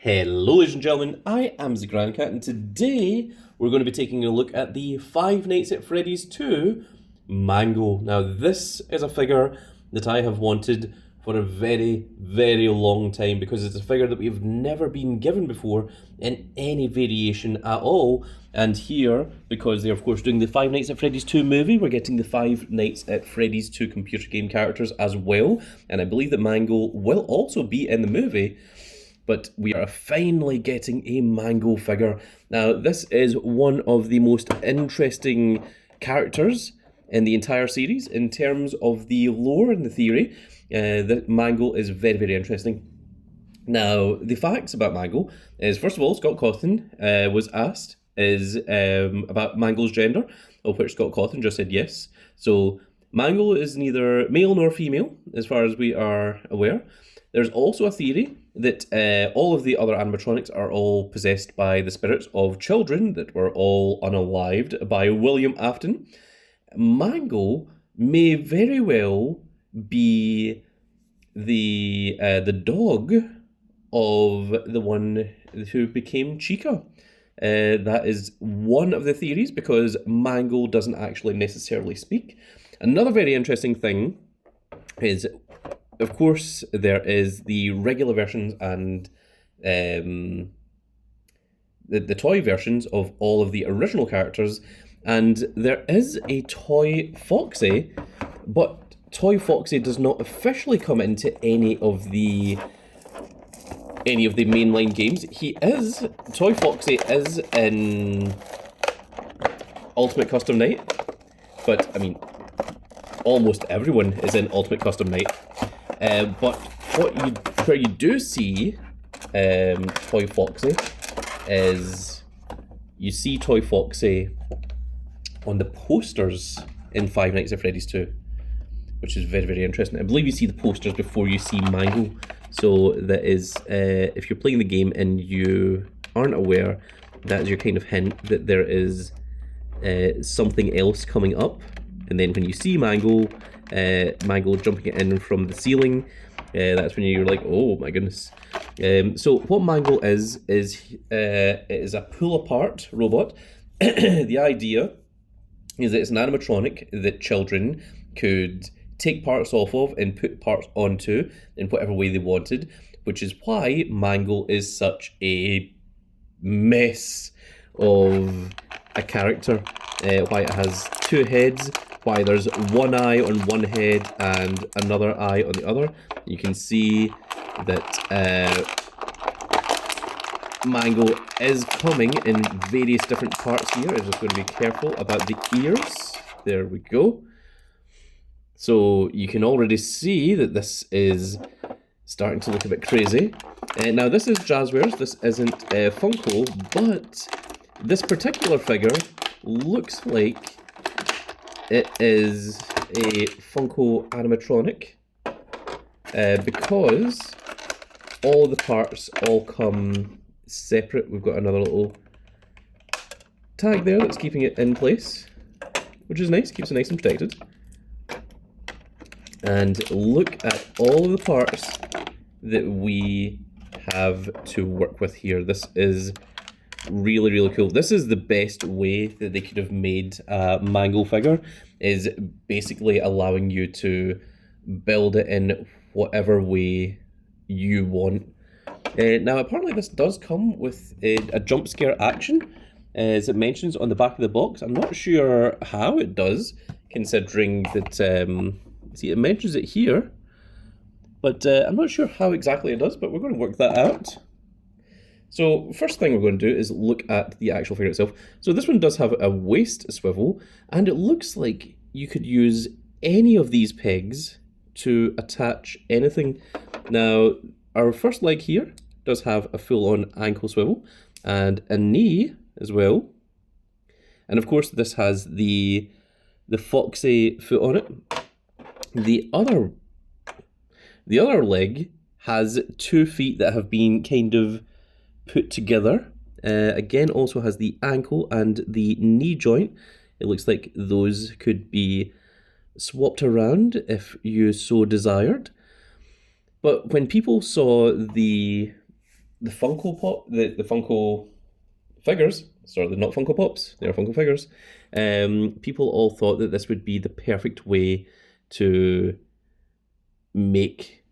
Hello ladies and gentlemen, I am the Grand Cat and today we're going to be taking a look at the Five Nights at Freddy's 2 Mangle. Now this is a figure that I have wanted for a very, very long time because it's a figure that we've never been given before in any variation at all. And here, because they're of course doing the Five Nights at Freddy's 2 movie, we're getting the Five Nights at Freddy's 2 computer game characters as well. And I believe that Mangle will also be in the movie. But we are finally getting a Mangle figure. Now, this is one of the most interesting characters in the entire series in terms of the lore and the theory. The Mangle is very, very interesting. Now, the facts about Mangle is, first of all, Scott Cawthon was asked about Mangle's gender, of which Scott Cawthon just said yes. So, Mangle is neither male nor female, as far as we are aware. There's also a theory that all of the other animatronics are all possessed by the spirits of children that were all unalived by William Afton. Mangle may very well be the dog of the one who became Chica. That is one of the theories because Mangle doesn't actually necessarily speak. Another very interesting thing is, of course, there is the regular versions and the toy versions of all of the original characters, and there is a toy Foxy, but toy Foxy does not officially come into any of the mainline games. Toy Foxy is in Ultimate Custom Night, but I mean, almost everyone is in Ultimate Custom Night. But where you do see Toy Foxy is you see Toy Foxy on the posters in Five Nights at Freddy's 2, which is very, very interesting. I believe you see the posters before you see Mangle. So that is, if you're playing the game and you aren't aware, that is your kind of hint that there is something else coming up. And then when you see Mangle jumping in from the ceiling, that's when you're like, oh my goodness. So what Mangle is it is a pull-apart robot. The idea is that it's an animatronic that children could take parts off of and put parts onto in whatever way they wanted, which is why Mangle is such a mess of a character. Why it has two heads, why there's one eye on one head and another eye on the other. You can see that Mangle is coming in various different parts here. I'm just going to be careful about the ears. There we go. So you can already see that this is starting to look a bit crazy. Now this is Jazwares, this isn't Funko, but this particular figure looks like it is a Funko animatronic because all the parts all come separate. We've got another little tag there that's keeping it in place, which is nice, keeps it nice and protected. And look at all of the parts that we have to work with here. This is really, really cool. This is the best way that they could have made a Mangle figure, is basically allowing you to build it in whatever way you want. Now, apparently this does come with a jump scare action, as it mentions on the back of the box. I'm not sure how it does, considering that, see, it mentions it here, but I'm not sure how exactly it does, but we're going to work that out. So first thing we're going to do is look at the actual figure itself. So this one does have a waist swivel, and it looks like you could use any of these pegs to attach anything. Now, our first leg here does have a full-on ankle swivel and a knee as well. And of course, this has the Foxy foot on it. The other leg has 2 feet that have been kind of put together. Again, also has the ankle and the knee joint. It looks like those could be swapped around if you so desired. But when people saw the the Funko Pop, the Funko figures, sorry, they're not Funko Pops, they're Funko figures. People all thought that this would be the perfect way to make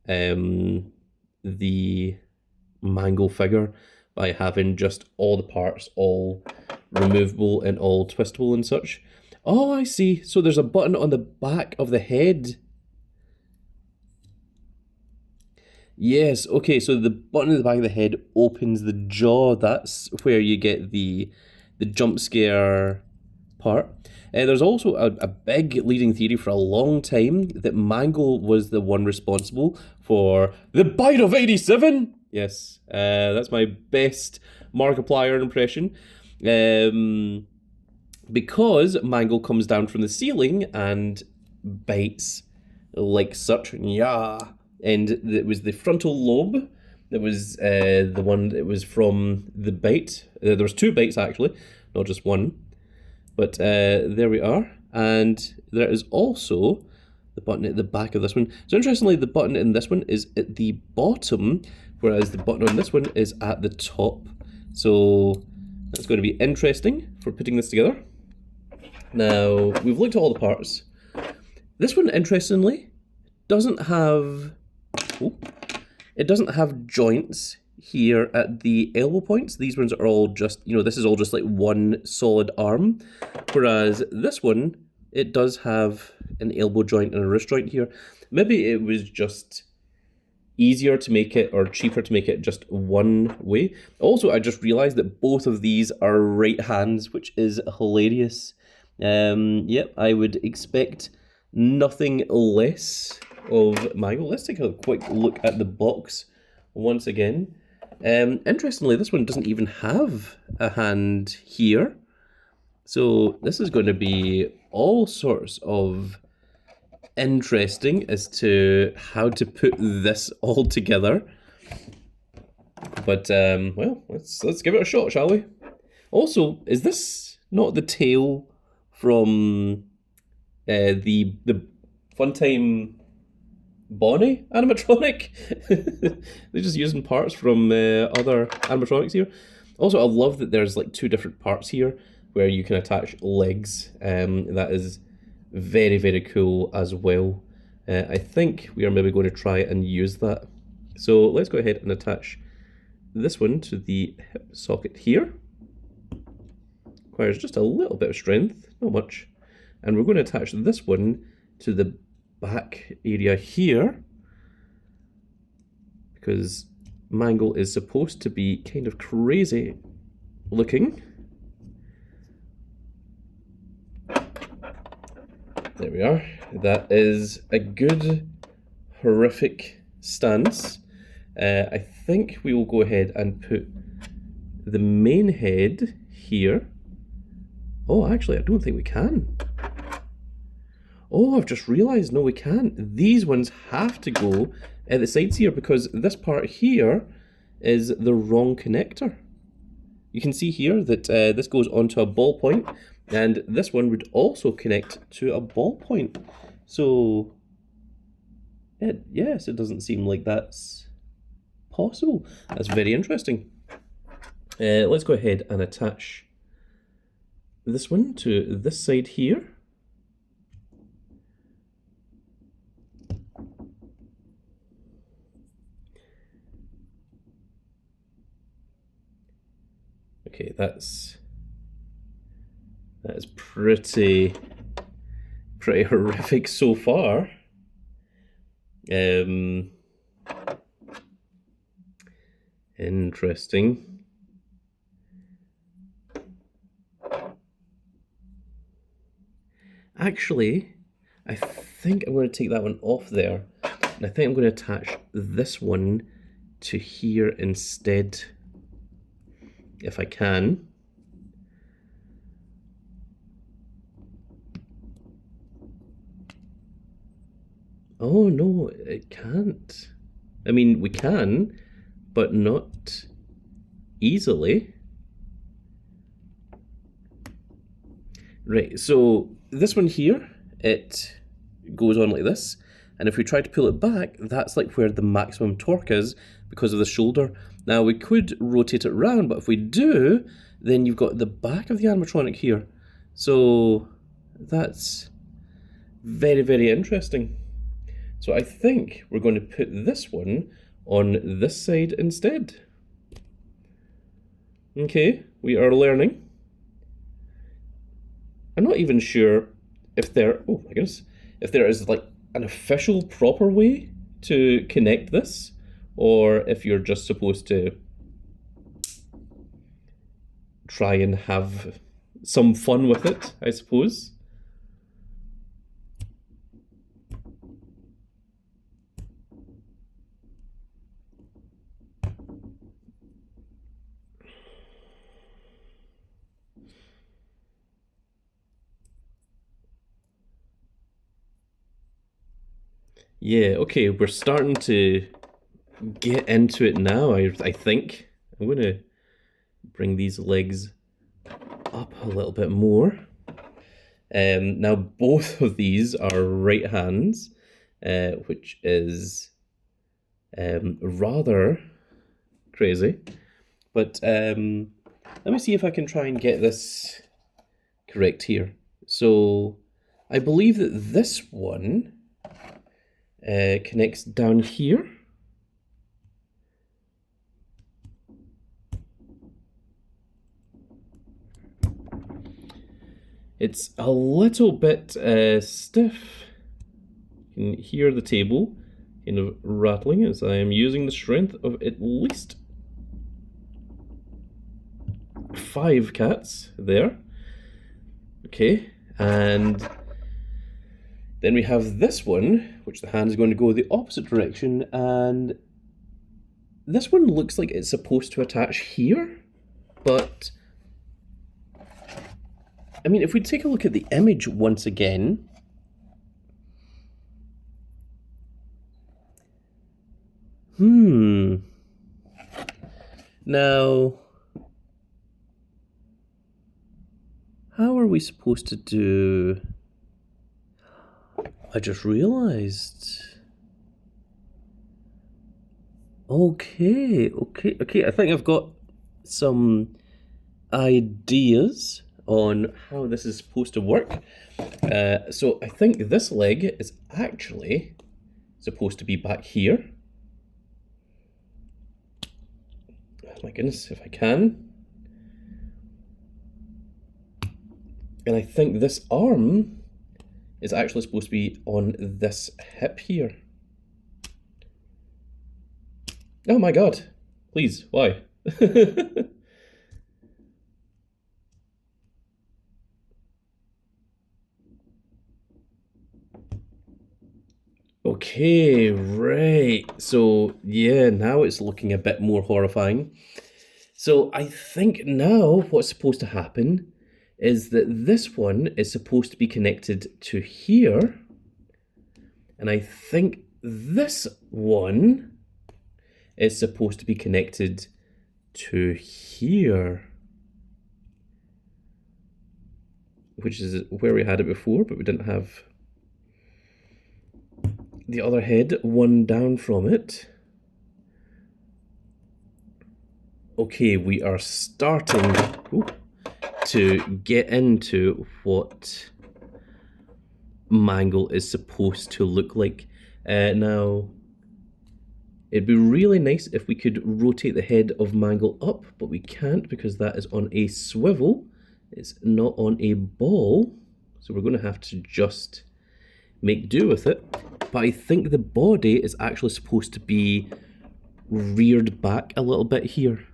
the Mangle figure by having just all the parts all removable and all twistable and such. Oh, I see. So there's a button on the back of the head. Yes, okay, so the button at the back of the head opens the jaw. That's where you get the jump scare part. There's also a big leading theory for a long time that Mangle was the one responsible for the bite of 87. Yes, that's my best Markiplier impression. Because Mangle comes down from the ceiling and bites like such. Yeah. And it was the frontal lobe that was the one that was from the bite. There was two bites actually, not just one. But there we are. And there is also the button at the back of this one. So interestingly, the button in this one is at the bottom, whereas the button on this one is at the top. So that's going to be interesting for putting this together. Now, we've looked at all the parts. This one, interestingly, doesn't have... Oh, it doesn't have joints here at the elbow points. These ones are all just, you know, this is all just like one solid arm. Whereas this one, it does have an elbow joint and a wrist joint here. Maybe it was just easier to make it or cheaper to make it just one way. Also, I just realized that both of these are right hands, which is hilarious. Yep, I would expect nothing less of Mangle. Let's take a quick look at the box once again. Interestingly, this one doesn't even have a hand here. So this is going to be all sorts of interesting as to how to put this all together. But, well, let's give it a shot, shall we? Also, is this not the tail from the Funtime Bonnie animatronic? They're just using parts from other animatronics here. Also, I love that there's like two different parts here where you can attach legs. That is very, very cool as well. I think we are maybe going to try and use that. So let's go ahead and attach this one to the hip socket here. Requires just a little bit of strength, not much. And we're going to attach this one to the back area here, because Mangle is supposed to be kind of crazy looking. There we are. That is a good horrific stance. I think we will go ahead and put the main head here. Oh, actually, I don't think we can. Oh, I've just realised, no, we can't. These ones have to go at the sides here because this part here is the wrong connector. You can see here that this goes onto a ballpoint, and this one would also connect to a ballpoint. So, yes, it doesn't seem like that's possible. That's very interesting. Let's go ahead and attach this one to this side here. Okay, that's pretty horrific so far. Interesting. Actually, I think I'm going to take that one off there, and I think I'm going to attach this one to here instead, if I can. Oh no, it can't. I mean, we can, but not easily. Right, so this one here, it goes on like this, and if we try to pull it back, that's like where the maximum torque is, because of the shoulder. Now we could rotate it around, but if we do, then you've got the back of the animatronic here. So that's very, very interesting. So I think we're going to put this one on this side instead. Okay, we are learning. I'm not even sure if there, oh my goodness, if there is like an official proper way to connect this, or if you're just supposed to try and have some fun with it, I suppose. Yeah, okay, we're starting to get into it now, I think. I'm going to bring these legs up a little bit more. Now, both of these are right hands, which is rather crazy. But let me see if I can try and get this correct here. So I believe that this one connects down here. It's a little bit stiff. You can hear the table kind of rattling as I am using the strength of at least 5 cats there. Okay, and then we have this one, which the hand is going to go the opposite direction, and this one looks like it's supposed to attach here, but I mean, if we take a look at the image once again, now, how are we supposed to do? I just realized. Okay, I think I've got some ideas on how this is supposed to work. So I think this leg is actually supposed to be back here. Oh my goodness, if I can. And I think this arm is actually supposed to be on this hip here. Oh my god, please, why? Okay, right. So, yeah, now it's looking a bit more horrifying. So, I think now what's supposed to happen is that this one is supposed to be connected to here. And I think this one is supposed to be connected to here. Which is where we had it before, but we didn't have the other head one down from it. Okay, we are starting to get into what Mangle is supposed to look like. Now, it'd be really nice if we could rotate the head of Mangle up, but we can't because that is on a swivel. It's not on a ball, so we're going to have to just make do with it. But I think the body is actually supposed to be reared back a little bit here.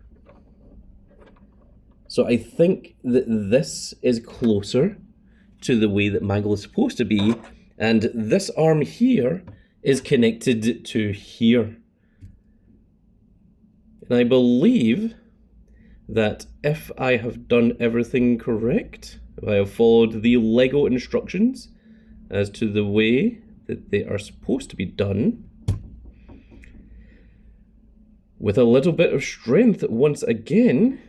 So I think that this is closer to the way that Mangle is supposed to be, and this arm here is connected to here. And I believe that if I have done everything correct, if I have followed the Lego instructions as to the way that they are supposed to be done, with a little bit of strength once again,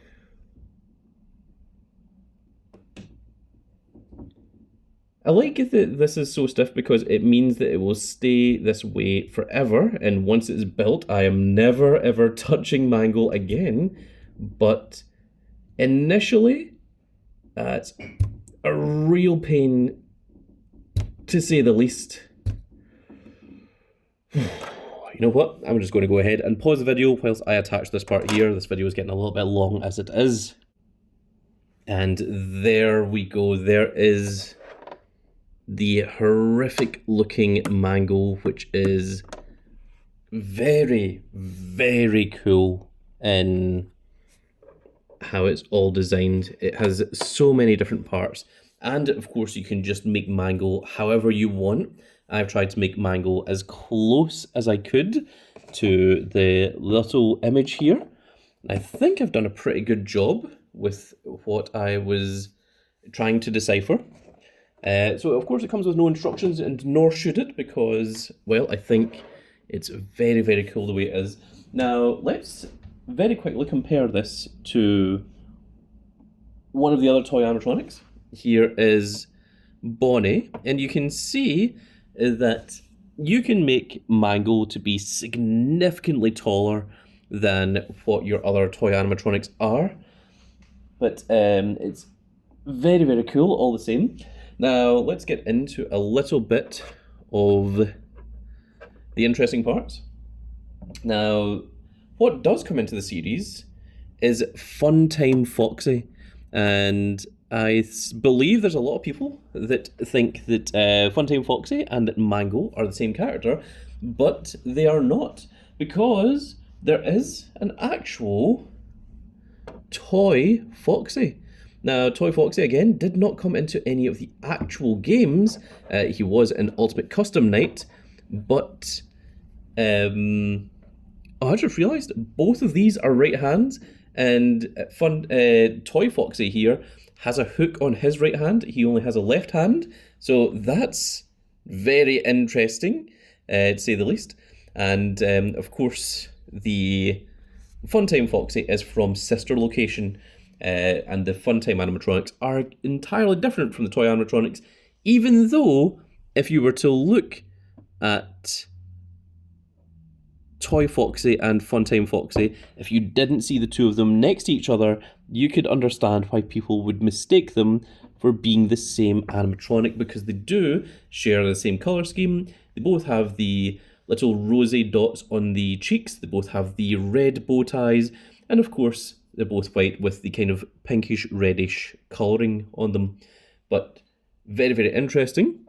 I like that this is so stiff because it means that it will stay this way forever, and once it's built, I am never ever touching Mangle again. But initially, it's a real pain, to say the least. You know what? I'm just going to go ahead and pause the video whilst I attach this part here. This video is getting a little bit long as it is. And there we go. There is the horrific looking Mangle, which is very, very cool in how it's all designed. It has so many different parts. And of course, you can just make Mangle however you want. I've tried to make Mangle as close as I could to the little image here. I think I've done a pretty good job with what I was trying to decipher. So of course it comes with no instructions, and nor should it, because, well, I think it's very, very cool the way it is. Now, let's very quickly compare this to one of the other toy animatronics. Here is Bonnie, and you can see that you can make Mangle to be significantly taller than what your other toy animatronics are. But it's very, very cool all the same. Now, let's get into a little bit of the interesting parts. Now, what does come into the series is Funtime Foxy. And I believe there's a lot of people that think that Funtime Foxy and that Mangle are the same character, but they are not, because there is an actual Toy Foxy. Now, Toy Foxy, again, did not come into any of the actual games. He was an Ultimate Custom Night, but I just realised both of these are right hands, and Toy Foxy here has a hook on his right hand. He only has a left hand, so that's very interesting, to say the least. And of course, the Funtime Foxy is from Sister Location, and the Funtime animatronics are entirely different from the toy animatronics, even though if you were to look at Toy Foxy and Funtime Foxy, if you didn't see the two of them next to each other, you could understand why people would mistake them for being the same animatronic, because they do share the same colour scheme. They both have the little rosy dots on the cheeks, they both have the red bow ties, and of course they're both white with the kind of pinkish reddish colouring on them. But very, very interesting.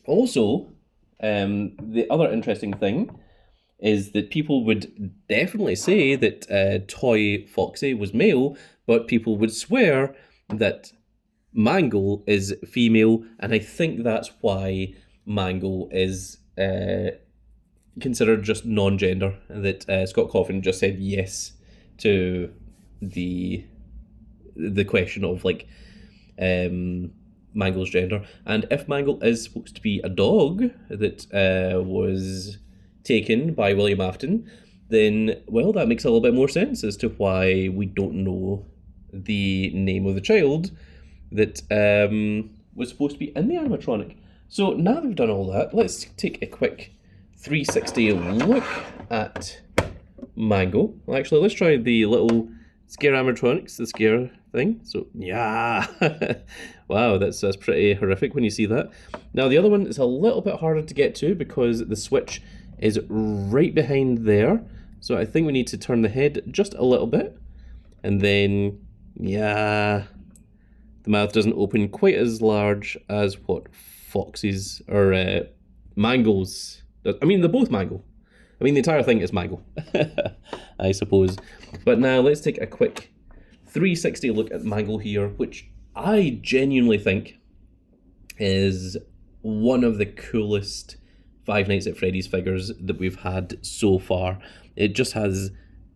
Also, the other interesting thing is that people would definitely say that Toy Foxy was male, but people would swear that Mangle is female, and I think that's why Mangle is considered just non-gender, that Scott Coffin just said yes to the question of, like, Mangle's gender. And if Mangle is supposed to be a dog that was taken by William Afton, then, well, that makes a little bit more sense as to why we don't know the name of the child that was supposed to be in the animatronic. So now that we've done all that, let's take a quick 360 look at Mangle. Well, actually, let's try the little scare animatronics, the scare thing. So, yeah. Wow, that's pretty horrific when you see that. Now, the other one is a little bit harder to get to because the switch is right behind there. So I think we need to turn the head just a little bit. And then, yeah, the mouth doesn't open quite as large as what Foxy's or Mangle's does. I mean, they're both Mangle. I mean, the entire thing is Mangle, I suppose. But now let's take a quick 360 look at Mangle here, which I genuinely think is one of the coolest Five Nights at Freddy's figures that we've had so far. It just has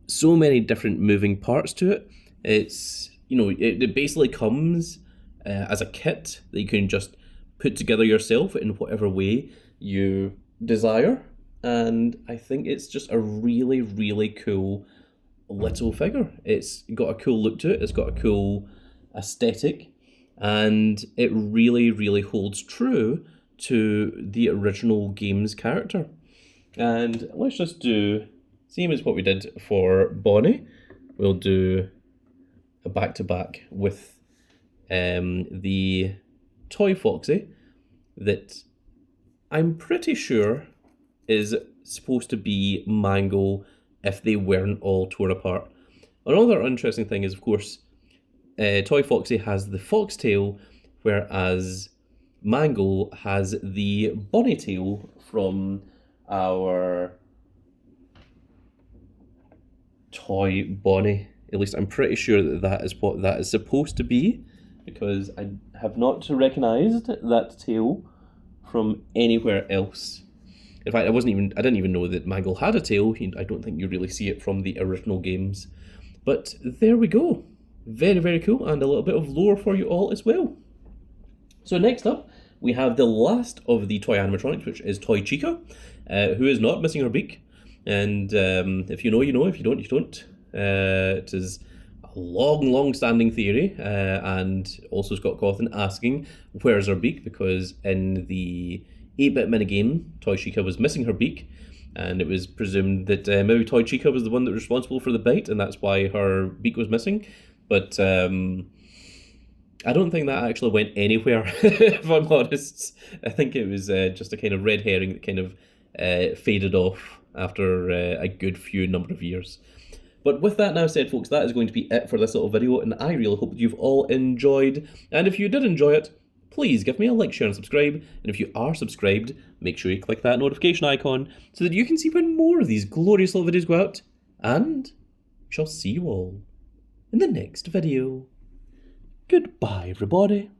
so many different moving parts to it. It's, you know, it basically comes as a kit that you can just put together yourself in whatever way you desire. And I think it's just a really, really cool little figure. It's got a cool look to it. It's got a cool aesthetic. and it really, really holds true to the original game's character. And let's just do, same as what we did for Bonnie, we'll do a back-to-back with the toy Foxy that I'm pretty sure is supposed to be Mangle if they weren't all torn apart. Another interesting thing is, of course, Toy Foxy has the foxtail, whereas Mangle has the bunny tail from our toy Bonnie. At least I'm pretty sure that that is what that is supposed to be, because I have not recognised that tail from anywhere else. In fact, I didn't even know that Mangle had a tail. I don't think you really see it from the original games. But there we go. Very, very cool, and a little bit of lore for you all as well. So next up, we have the last of the toy animatronics, which is Toy Chica, who is not missing her beak. And if you know, you know. If you don't, you don't. It is a long-standing theory, and also Scott Cawthon asking, where's her beak? Because in the 8-bit minigame, Toy Chica was missing her beak, and it was presumed that maybe Toy Chica was the one that was responsible for the bite, and that's why her beak was missing. But I don't think that actually went anywhere, if I'm honest. I think it was just a kind of red herring that kind of faded off after a good few number of years. But with that now said, folks, that is going to be it for this little video, and I really hope that you've all enjoyed. And if you did enjoy it, please give me a like, share, and subscribe. And if you are subscribed, make sure you click that notification icon so that you can see when more of these glorious little videos go out. And we shall see you all in the next video. Goodbye, everybody.